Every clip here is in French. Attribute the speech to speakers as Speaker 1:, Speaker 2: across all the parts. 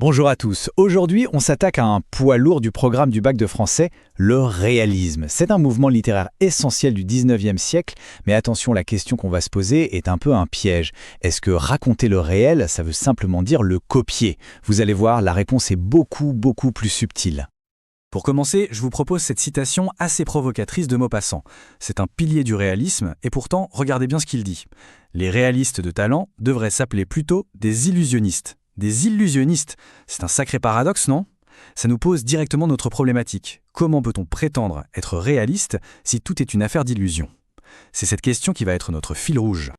Speaker 1: Bonjour à tous. Aujourd'hui, on s'attaque à un poids lourd du programme du bac de français, le réalisme. C'est un mouvement littéraire essentiel du 19e siècle, mais attention, la question qu'on va se poser est un peu un piège. Est-ce que raconter le réel, ça veut simplement dire le copier? Vous allez voir, la réponse est beaucoup plus subtile.
Speaker 2: Pour commencer, je vous propose cette citation assez provocatrice de Maupassant. C'est un pilier du réalisme, et pourtant, regardez bien ce qu'il dit. Les réalistes de talent devraient s'appeler plutôt des illusionnistes. Des illusionnistes, c'est un sacré paradoxe, non? Ça nous pose directement notre problématique. Comment peut-on prétendre être réaliste si tout est une affaire d'illusion? C'est cette question qui va être notre fil rouge.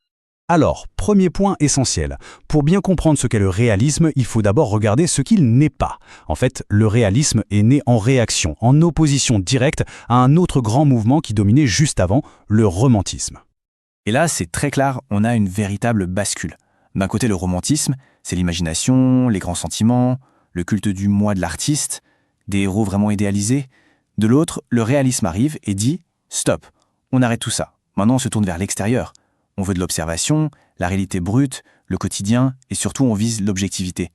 Speaker 3: Alors, premier point essentiel. Pour bien comprendre ce qu'est le réalisme, il faut d'abord regarder ce qu'il n'est pas. En fait, le réalisme est né en réaction, en opposition directe à un autre grand mouvement qui dominait juste avant, le romantisme.
Speaker 4: Et là, c'est très clair, on a une véritable bascule. D'un côté, le romantisme, c'est l'imagination, les grands sentiments, le culte du moi de l'artiste, des héros vraiment idéalisés. De l'autre, le réalisme arrive et dit « Stop, on arrête tout ça. Maintenant, on se tourne vers l'extérieur. On veut de l'observation, la réalité brute, le quotidien, et surtout, on vise l'objectivité. »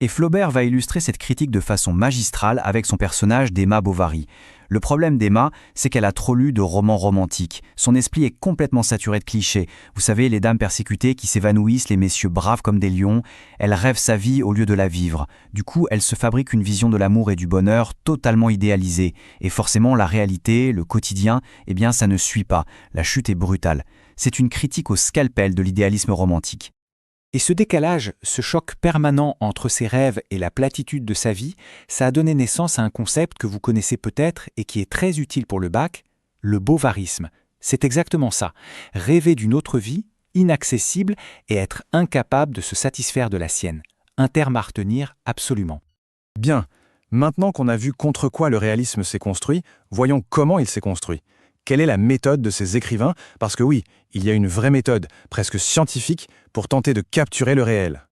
Speaker 5: Et Flaubert va illustrer cette critique de façon magistrale avec son personnage d'Emma Bovary. Le problème d'Emma, c'est qu'elle a trop lu de romans romantiques. Son esprit est complètement saturé de clichés. Vous savez, les dames persécutées qui s'évanouissent, les messieurs braves comme des lions. Elle rêve sa vie au lieu de la vivre. Du coup, elle se fabrique une vision de l'amour et du bonheur totalement idéalisée. Et forcément, la réalité, le quotidien, eh bien, ça ne suit pas. La chute est brutale. C'est une critique au scalpel de l'idéalisme romantique.
Speaker 6: Et ce décalage, ce choc permanent entre ses rêves et la platitude de sa vie, ça a donné naissance à un concept que vous connaissez peut-être et qui est très utile pour le bac, le bovarisme. C'est exactement ça, rêver d'une autre vie, inaccessible, et être incapable de se satisfaire de la sienne. Un terme à retenir absolument.
Speaker 2: Bien, maintenant qu'on a vu contre quoi le réalisme s'est construit, voyons comment il s'est construit. Quelle est la méthode de ces écrivains? Parce que oui, il y a une vraie méthode, presque scientifique, pour tenter de capturer le réel.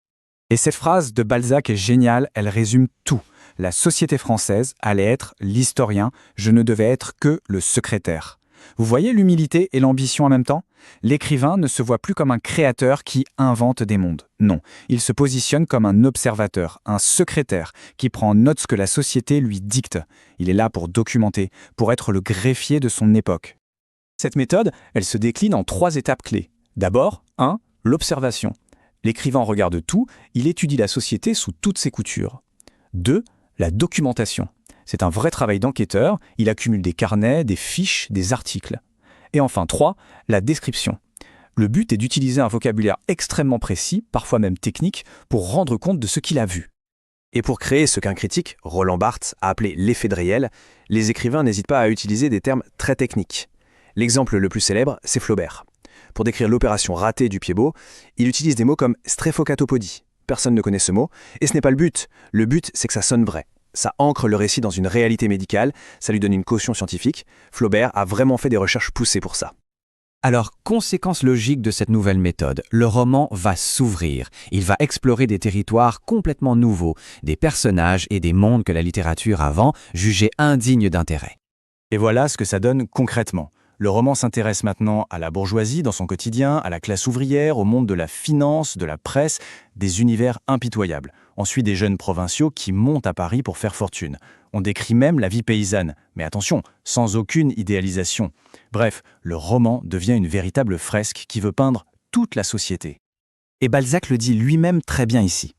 Speaker 6: Et cette phrase de Balzac est géniale, elle résume tout. La société française allait être l'historien, je ne devais être que le secrétaire. Vous voyez l'humilité et l'ambition en même temps? L'écrivain ne se voit plus comme un créateur qui invente des mondes. Non, il se positionne comme un observateur, un secrétaire qui prend en note ce que la société lui dicte. Il est là pour documenter, pour être le greffier de son époque. Cette méthode, elle se décline en 3 étapes clés. D'abord, 1. L'observation. L'écrivain regarde tout, il étudie la société sous toutes ses coutures. 2. La documentation. C'est un vrai travail d'enquêteur, il accumule des carnets, des fiches, des articles. Et enfin 3, la description. Le but est d'utiliser un vocabulaire extrêmement précis, parfois même technique, pour rendre compte de ce qu'il a vu.
Speaker 7: Et pour créer ce qu'un critique, Roland Barthes, a appelé l'effet de réel, les écrivains n'hésitent pas à utiliser des termes très techniques. L'exemple le plus célèbre, c'est Flaubert. Pour décrire l'opération ratée du Pied-Bot, il utilise des mots comme strepfocatopodie. Personne ne connaît ce mot, et ce n'est pas le but. Le but, c'est que ça sonne vrai. Ça ancre le récit dans une réalité médicale, ça lui donne une caution scientifique. Flaubert a vraiment fait des recherches poussées pour ça.
Speaker 5: Alors, conséquence logique de cette nouvelle méthode, le roman va s'ouvrir. Il va explorer des territoires complètement nouveaux, des personnages et des mondes que la littérature avant jugeait indignes d'intérêt.
Speaker 2: Et voilà ce que ça donne concrètement. Le roman s'intéresse maintenant à la bourgeoisie dans son quotidien, à la classe ouvrière, au monde de la finance, de la presse, des univers impitoyables. On suit des jeunes provinciaux qui montent à Paris pour faire fortune. On décrit même la vie paysanne, mais attention, sans aucune idéalisation. Bref, le roman devient une véritable fresque qui veut peindre toute la société.
Speaker 5: Et Balzac le dit lui-même très bien ici.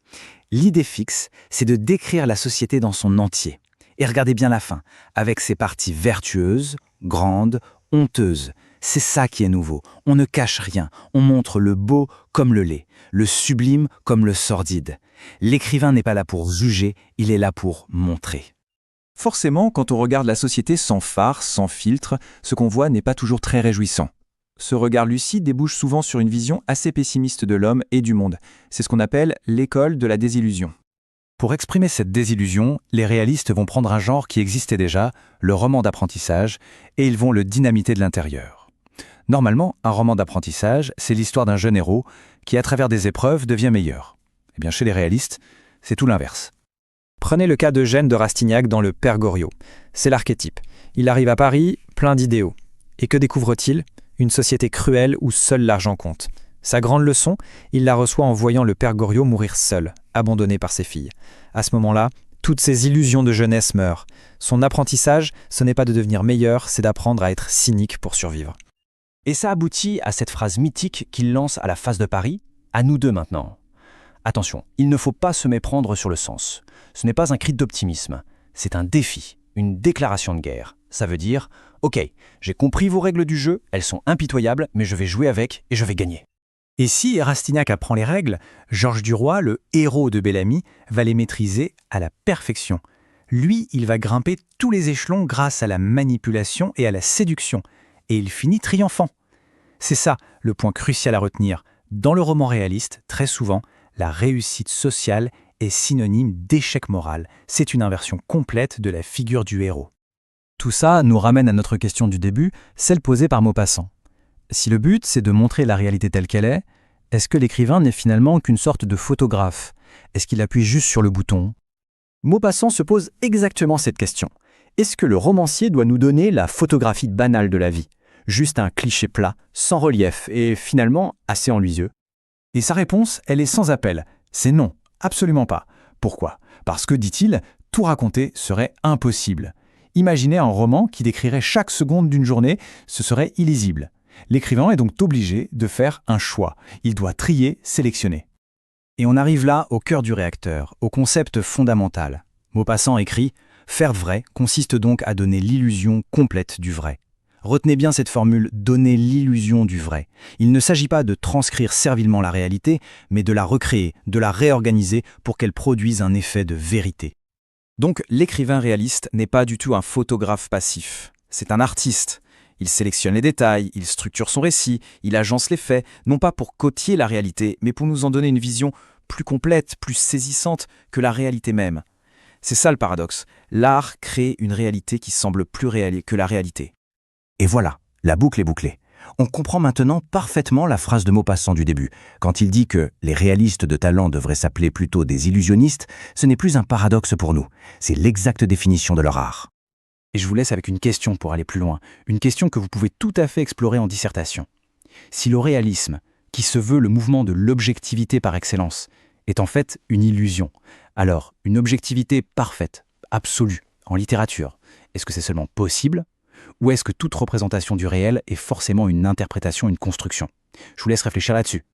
Speaker 5: L'idée fixe, c'est de décrire la société dans son entier. Et regardez bien la fin, avec ses parties vertueuses, grandes, honteuses. C'est ça qui est nouveau. On ne cache rien. On montre le beau comme le laid, le sublime comme le sordide. L'écrivain n'est pas là pour juger, il est là pour montrer.
Speaker 6: Forcément, quand on regarde la société sans farce, sans filtre, ce qu'on voit n'est pas toujours très réjouissant. Ce regard lucide débouche souvent sur une vision assez pessimiste de l'homme et du monde. C'est ce qu'on appelle l'école de la désillusion.
Speaker 3: Pour exprimer cette désillusion, les réalistes vont prendre un genre qui existait déjà, le roman d'apprentissage, et ils vont le dynamiter de l'intérieur. Normalement, un roman d'apprentissage, c'est l'histoire d'un jeune héros qui, à travers des épreuves, devient meilleur. Eh bien, chez les réalistes, c'est tout l'inverse.
Speaker 8: Prenez le cas d'Eugène de Rastignac dans Le Père Goriot. C'est l'archétype. Il arrive à Paris, plein d'idéaux. Et que découvre-t-il? Une société cruelle où seul l'argent compte. Sa grande leçon, il la reçoit en voyant le père Goriot mourir seul, abandonné par ses filles. À ce moment-là, toutes ses illusions de jeunesse meurent. Son apprentissage, ce n'est pas de devenir meilleur, c'est d'apprendre à être cynique pour survivre.
Speaker 5: Et ça aboutit à cette phrase mythique qu'il lance à la face de Paris, « À nous deux maintenant ». Attention, il ne faut pas se méprendre sur le sens. Ce n'est pas un cri d'optimisme, c'est un défi, une déclaration de guerre. Ça veut dire « Ok, j'ai compris vos règles du jeu, elles sont impitoyables, mais je vais jouer avec et je vais gagner ».
Speaker 6: Et si Rastignac apprend les règles, Georges Duroy, le héros de Bellamy, va les maîtriser à la perfection. Lui, il va grimper tous les échelons grâce à la manipulation et à la séduction. Et il finit triomphant. C'est ça le point crucial à retenir. Dans le roman réaliste, très souvent, la réussite sociale est synonyme d'échec moral. C'est une inversion complète de la figure du héros.
Speaker 2: Tout ça nous ramène à notre question du début, celle posée par Maupassant. Si le but, c'est de montrer la réalité telle qu'elle est-ce que l'écrivain n'est finalement qu'une sorte de photographe? Est-ce qu'il appuie juste sur le bouton?
Speaker 5: Maupassant se pose exactement cette question. Est-ce que le romancier doit nous donner la photographie banale de la vie? Juste un cliché plat, sans relief et finalement assez ennuyeux?
Speaker 6: Et sa réponse, elle est sans appel. C'est non, absolument pas. Pourquoi? Parce que, dit-il, tout raconter serait impossible. Imaginez un roman qui décrirait chaque seconde d'une journée, ce serait illisible. L'écrivain est donc obligé de faire un choix. Il doit trier, sélectionner.
Speaker 5: Et on arrive là au cœur du réacteur, au concept fondamental. Maupassant écrit « Faire vrai consiste donc à donner l'illusion complète du vrai ». Retenez bien cette formule « donner l'illusion du vrai ». Il ne s'agit pas de transcrire servilement la réalité, mais de la recréer, de la réorganiser pour qu'elle produise un effet de vérité.
Speaker 8: Donc l'écrivain réaliste n'est pas du tout un photographe passif. C'est un artiste. Il sélectionne les détails, il structure son récit, il agence les faits, non pas pour copier la réalité, mais pour nous en donner une vision plus complète, plus saisissante que la réalité même. C'est ça le paradoxe. L'art crée une réalité qui semble plus réelle que la réalité.
Speaker 5: Et voilà, la boucle est bouclée. On comprend maintenant parfaitement la phrase de Maupassant du début. Quand il dit que les réalistes de talent devraient s'appeler plutôt des illusionnistes, ce n'est plus un paradoxe pour nous. C'est l'exacte définition de leur art.
Speaker 6: Et je vous laisse avec une question pour aller plus loin. Une question que vous pouvez tout à fait explorer en dissertation. Si le réalisme, qui se veut le mouvement de l'objectivité par excellence, est en fait une illusion, alors une objectivité parfaite, absolue, en littérature, est-ce que c'est seulement possible? Ou est-ce que toute représentation du réel est forcément une interprétation, une construction? Je vous laisse réfléchir là-dessus.